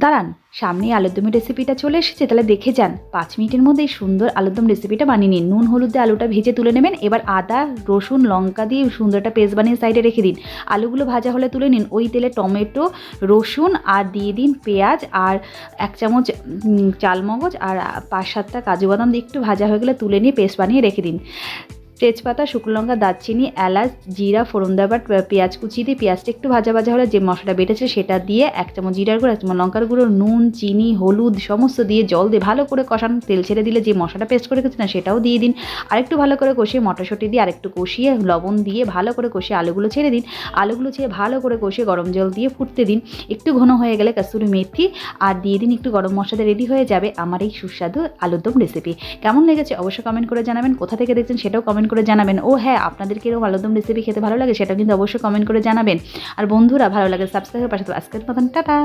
দাঁড়ান, সামনেই আলুরদমের রেসিপিটা চলে এসেছে, তাহলে দেখে যান। 5 মিনিটের মধ্যে এই সুন্দর আলুরদম রেসিপিটা বানিয়ে নিন। নুন হলুদ দিয়ে আলুটা ভেজে তুলে নেবেন। এবার আদা রসুন লঙ্কা দিয়ে সুন্দর একটা পেস্ট বানিয়ে সাইডে রেখে দিন। আলুগুলো ভাজা হলে তুলে নিন। ওই তেলে টমেটো রসুন আর দিয়ে দিন পেঁয়াজ আর 1 চামচ চালমগজ আর 5-7টা কাজু বাদাম দিয়ে একটু ভাজা হয়ে গেলে তুলে নিয়ে পেস্ট বানিয়ে রেখে দিন। তেজপাতা শুকনো লঙ্কা দারচিনি এলাচ জিরা ফোড়ন দেওয়ার পেঁয়াজ কুচি দিয়ে পেঁয়াজটা একটু ভাজা ভাজা হলে যে মশলাটা বেটেছে সেটা দিয়ে 1 চামচ জিরার গুঁড়ো 1 চামচ লঙ্কার গুঁড়ো নুন চিনি হলুদ সমস্ত দিয়ে জল দিয়ে ভালো করে কষান। তেল ছেড়ে দিলে যে মশলাটা পেস্ট করে রেখেছেন সেটাও দিয়ে দিন। আরেকটু ভালো করে কষিয়ে মটরশুঁটি দিয়ে আরেকটু কষিয়ে লবণ দিয়ে ভালো করে কষিয়ে আলুগুলো ছেড়ে দিন। আলুগুলো ছেড়ে ভালো করে কষিয়ে গরম জল দিয়ে ফুটতে দিন। একটু ঘন হয়ে গেলে কসুরি মেথি আর দিয়ে দিন একটু গরম মশলা। রেডি হয়ে যাবে আমার এই সুস্বাদু আলুরদম রেসিপি। কেমন লেগেছে অবশ্যই কমেন্ট করে জানাবেন। কোথা থেকে দেখছেন সেটাও কমেন্ট করে জানাবেন। ও হ্যাঁ, আপনাদেরকে এরকম আলুরদম রেসিপি খেতে ভালো লাগে সেটাও কিন্তু অবশ্যই কমেন্ট করে জানাবেন। আর বন্ধুরা ভালো লাগে সাবস্ক্রাইবের পাশে। তো আজকের মতন টাটা।